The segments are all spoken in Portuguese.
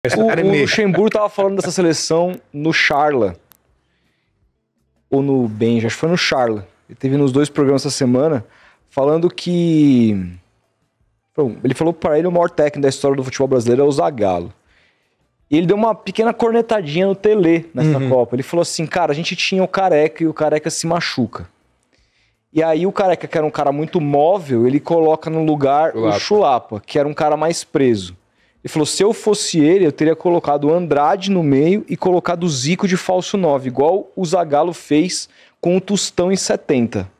O Luxemburgo tava falando dessa seleção no Charla. Ou no Benja, acho que foi no Charla. Ele teve nos 2 programas essa semana, falando que... Bom, ele falou que para ele o maior técnico da história do futebol brasileiro é o Zagallo. E ele deu uma pequena cornetadinha no Tele nessa Copa. Ele falou assim, cara, a gente tinha o Careca e o Careca se machuca. E aí o Careca, que era um cara muito móvel, ele coloca no lugar o Chulapa, que era um cara mais preso. Ele falou, se eu fosse ele, eu teria colocado o Andrade no meio e colocado o Zico de falso 9, igual o Zagallo fez com o Tostão em 70.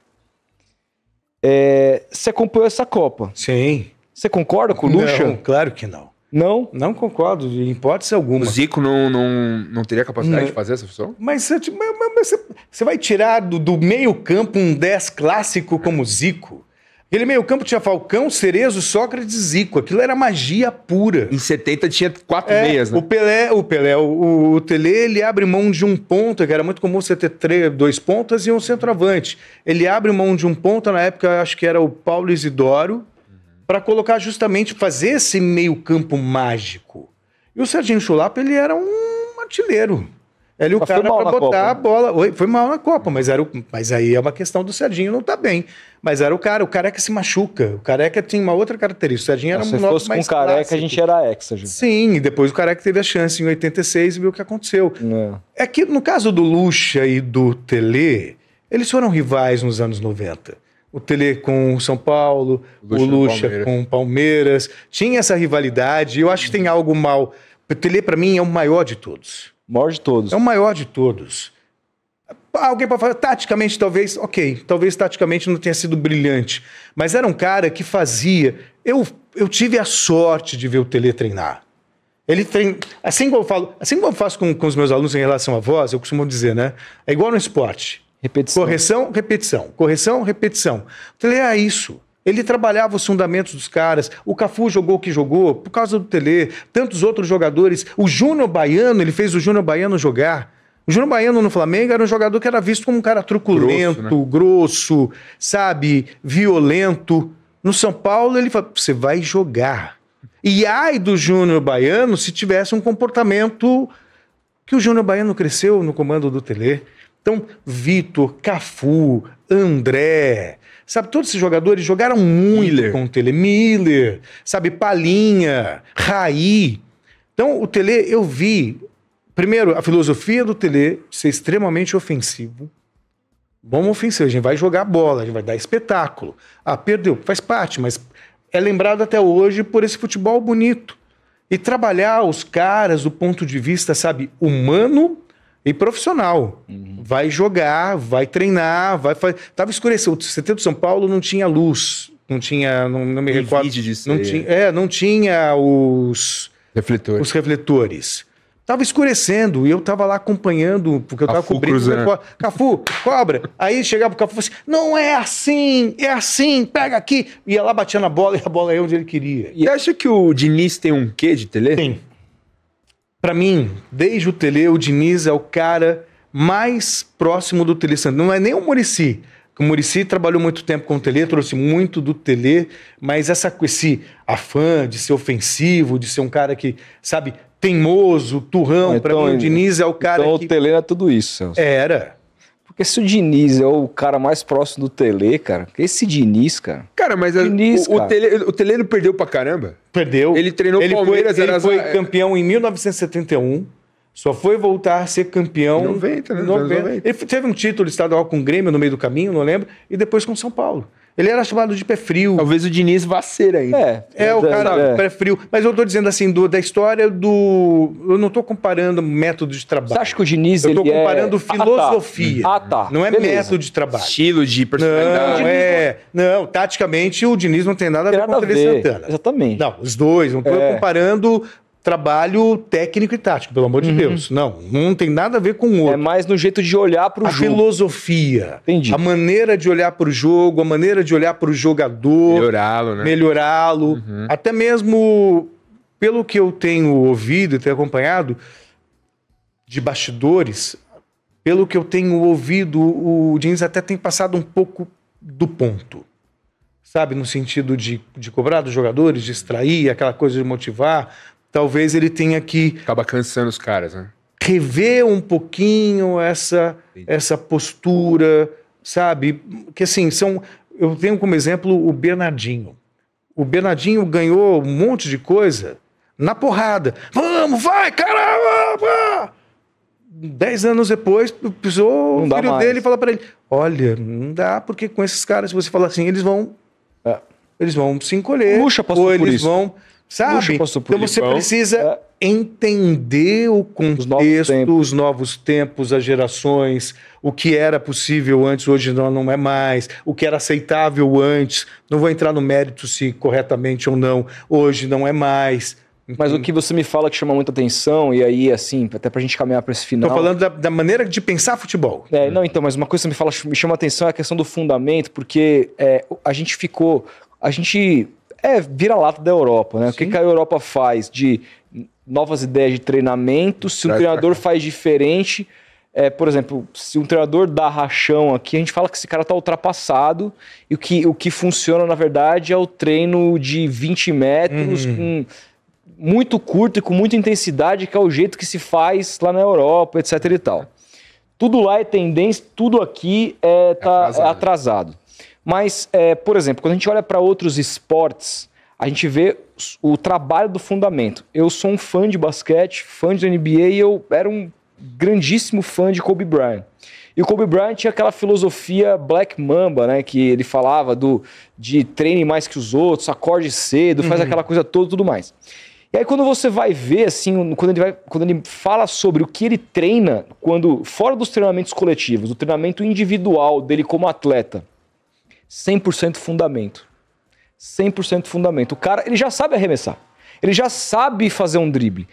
Você acompanhou essa Copa? Sim. Você concorda com o Lucha? Não, claro que não. Não? Não concordo, em hipótese alguma. O Zico não teria capacidade de fazer essa função? Mas você vai tirar do meio campo um 10 clássico como Zico? Aquele meio campo tinha Falcão, Cerezo, Sócrates e Zico. Aquilo era magia pura. Em 70 tinha 4 meias, né? O Tele, ele abre mão de um ponta, que era muito comum você ter 2 pontas e um centroavante. Ele abre mão de um ponta, na época acho que era o Paulo Isidoro, para colocar justamente, fazer esse meio campo mágico. E o Serginho Chulapa, ele era um artilheiro. Ele o cara para botar a bola. Oi, foi mal na Copa, mas aí é uma questão do Serginho não tá bem. Mas era o Careca se machuca. O Careca tinha uma outra característica. O Serginho era Se fosse com o Careca, clássico. A gente era hexa. Já. Sim, e depois o Careca teve a chance em 86 e viu o que aconteceu. É que no caso do Lucha e do Tele, eles foram rivais nos anos 90. O Tele com o São Paulo, o Lucha com o Palmeiras. Tinha essa rivalidade. Eu acho que tem algo mal. O Tele, para mim, é o maior de todos. O maior de todos. É o maior de todos. Alguém pode falar, taticamente, talvez, ok. Talvez taticamente não tenha sido brilhante. Mas era um cara que fazia... Eu tive a sorte de ver o Tele treinar. Ele treina... Assim como eu faço com os meus alunos em relação à voz, eu costumo dizer, né? É igual no esporte. Repetição. Correção, repetição. Correção, repetição. O Tele é isso. Ele trabalhava os fundamentos dos caras. O Cafu jogou o que jogou por causa do Tele. Tantos outros jogadores. O Júnior Baiano, ele fez o Júnior Baiano jogar. O Júnior Baiano no Flamengo era um jogador que era visto como um cara truculento, grosso, sabe, violento. No São Paulo, ele falou, você vai jogar. E ai do Júnior Baiano se tivesse um comportamento que o Júnior Baiano cresceu no comando do Tele. Então, Vitor, Cafu, André... Sabe, todos esses jogadores jogaram muito com o Tele. Miller, sabe, Palinha, Raí. Então, o Tele, eu vi, primeiro, a filosofia do Tele de ser extremamente ofensivo. Bom ofensivo, a gente vai jogar bola, a gente vai dar espetáculo. Ah, perdeu, faz parte, mas é lembrado até hoje por esse futebol bonito. E trabalhar os caras do ponto de vista, sabe, humano e profissional. Vai jogar, vai treinar, vai fazer. Tava escurecendo. O CT do São Paulo não tinha luz. Não tinha. Não me recordo. Disso não tinha os refletores. Tava escurecendo e eu tava lá acompanhando, porque eu tava cobrindo. Cafu, cobra. Aí chegava o Cafu e falava assim: não é assim, pega aqui. Ia lá, batia na bola e a bola ia onde ele queria. E acha que o Diniz tem um quê de Tele? Tem. Pra mim, desde o Tele, o Diniz é o cara mais próximo do Tele Santana. Não é nem o Muricy. O Muricy trabalhou muito tempo com o Tele, trouxe muito do Tele, mas esse afã de ser ofensivo, de ser um cara que, sabe, teimoso, turrão. Então, pra mim, o Diniz é o cara então que... o Tele era tudo isso, Celso. Era. Porque se o Diniz é o cara mais próximo do Tele, cara, esse Diniz, cara... Cara, mas o Tele não perdeu pra caramba? Perdeu. Ele treinou o Palmeiras. Ele foi campeão em 1971, só foi voltar a ser campeão... Em 90, né? 90. Ele teve um título estadual com o Grêmio no meio do caminho, não lembro, e depois com o São Paulo. Ele era chamado de pé frio. Talvez o Diniz vá ser ainda. O cara pé frio. Mas eu tô dizendo assim, da história do... Eu não tô comparando método de trabalho. Você acha que o Diniz, eu tô comparando filosofia. Não é método de trabalho. Estilo de personalidade. Não, taticamente o Diniz não tem nada a ver com o Tele Santana. Exatamente. Não, os dois. Não tô comparando trabalho técnico e tático, pelo amor de Deus. Não tem nada a ver com o outro. É mais no jeito de olhar pro jogo. A filosofia. Entendi. A maneira de olhar pro jogo, a maneira de olhar pro jogador. Melhorá-lo, né? Melhorá-lo. Até mesmo, pelo que eu tenho ouvido e tenho acompanhado, de bastidores, pelo que eu tenho ouvido, o Diniz até tem passado um pouco do ponto. Sabe, no sentido de cobrar dos jogadores, de extrair, aquela coisa de motivar. talvez ele tenha que Acaba cansando os caras, né? rever um pouquinho essa postura, sabe? Que assim, eu tenho como exemplo o Bernardinho. O Bernardinho ganhou um monte de coisa na porrada. Vamos, vai, caramba! 10 anos depois, pisou o filho dele e fala pra ele, olha, não dá, porque com esses caras, se você falar assim, eles vão se encolher. Lucha passou ou por eles isso. vão... Sabe? Então você precisa entender o contexto, os novos tempos, as gerações, o que era possível antes, hoje não é mais, o que era aceitável antes. Não vou entrar no mérito se corretamente ou não, hoje não é mais. Mas o que você me fala que chama muita atenção, e aí, assim, até pra gente caminhar pra esse final... Tô falando da maneira de pensar futebol. Não, então, mas uma coisa que você me chama a atenção é a questão do fundamento, porque a gente vira-lata da Europa, né? Sim. O que a Europa faz de novas ideias de treinamento, se um treinador faz diferente... por exemplo, se um treinador dá rachão aqui, a gente fala que esse cara tá ultrapassado e o que funciona, na verdade, é o treino de 20 metros com muito curto e com muita intensidade, que é o jeito que se faz lá na Europa, etc e tal. Tudo lá é tendência, tudo aqui tá atrasado. Mas, por exemplo, quando a gente olha para outros esportes, a gente vê o trabalho do fundamento. Eu sou um fã de basquete, fã de NBA, e eu era um grandíssimo fã de Kobe Bryant. E o Kobe Bryant tinha aquela filosofia Black Mamba, né? Que ele falava de treine mais que os outros, acorde cedo, faz aquela coisa toda e tudo mais. E aí quando você vai ver, assim, quando ele fala sobre o que ele treina, fora dos treinamentos coletivos, o treinamento individual dele como atleta, 100% fundamento. 100% fundamento. O cara, ele já sabe arremessar. Ele já sabe fazer um drible.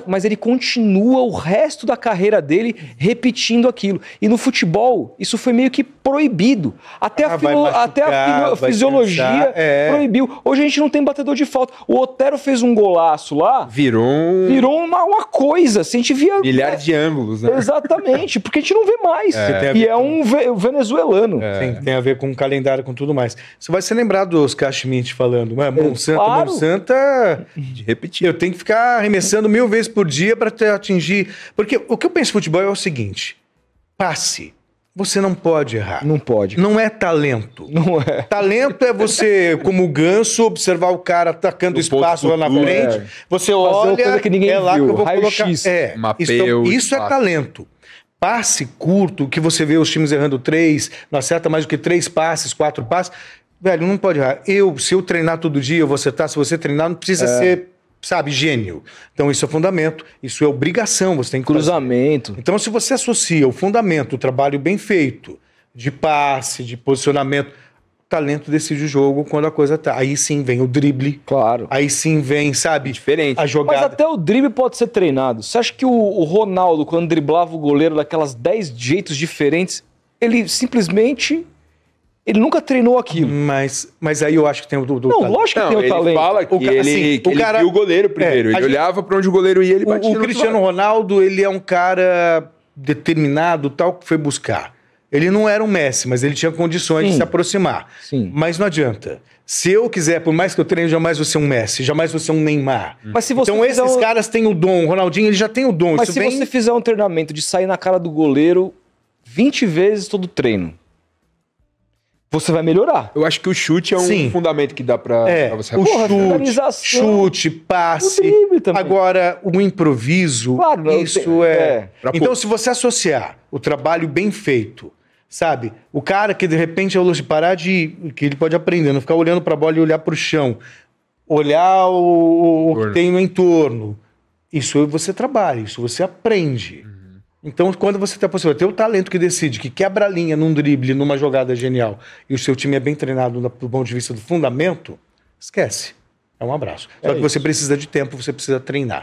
Mas ele continua o resto da carreira dele repetindo aquilo. E no futebol, isso foi meio que proibido. Até a fisiologia proibiu. Hoje a gente não tem batedor de falta. O Otero fez um golaço lá. Virou uma coisa. Assim, a gente via... milhares de ângulos, né? Exatamente. Porque a gente não vê mais. E é um venezuelano. Sim, tem a ver com o calendário, com tudo mais. Você vai se lembrar do Oscar Schmidt falando. Monsanto... De repetir. Eu tenho que ficar arremessando 1000 vezes por dia para atingir... Porque o que eu penso em futebol é o seguinte. Passe. Você não pode errar. Não pode. Não é talento. Não é. Talento é você, como ganso, observar o cara atacando espaço lá na frente. Você olha, coisa que ninguém lá viu. que eu vou colocar. Mapeio, isso é talento. Passe curto, que você vê os times errando 3, não acerta mais do que 3 passes, 4 passes... Velho, não pode errar. Se eu treinar todo dia, eu vou acertar. Se você treinar, não precisa ser, sabe, gênio. Então, isso é fundamento. Isso é obrigação. Você tem que cruzamento. fazer. Então, se você associa o fundamento, o trabalho bem feito, de passe, de posicionamento, o talento decide o jogo quando a coisa tá. Aí sim vem o drible. Claro. Aí sim vem, sabe, diferente. A jogada. Mas até o drible pode ser treinado. Você acha que o Ronaldo, quando driblava o goleiro daquelas 10 jeitos diferentes, ele simplesmente... Ele nunca treinou aquilo. Mas aí eu acho que tem o talento. Não, lógico que tem o talento. Ele fala que ele viu o goleiro primeiro. Ele olhava para onde o goleiro ia e ele batia. O Cristiano Ronaldo, ele é um cara determinado, tal, que foi buscar. Ele não era um Messi, mas ele tinha condições de se aproximar. Sim. Mas não adianta. Se eu quiser, por mais que eu treine, jamais vou ser um Messi, jamais vou ser um Neymar. Mas se você então esses caras têm o dom. O Ronaldinho, ele já tem o dom. Mas se você fizer um treinamento de sair na cara do goleiro 20 vezes todo treino, você vai melhorar. Eu acho que o chute é um fundamento que dá pra você chute, passe. Agora, o improviso, isso é... Então, se você associar o trabalho bem feito, sabe? O cara que, de repente, parar de... Que ele pode aprender, não ficar olhando pra bola e olhar pro chão. Olhar o que tem no entorno. Isso você trabalha, isso você aprende. Então, quando você tem a possibilidade, tem o talento que decide, que quebra a linha num drible, numa jogada genial, e o seu time é bem treinado do ponto de vista do fundamento, esquece. É um abraço. Só que você precisa de tempo, você precisa treinar.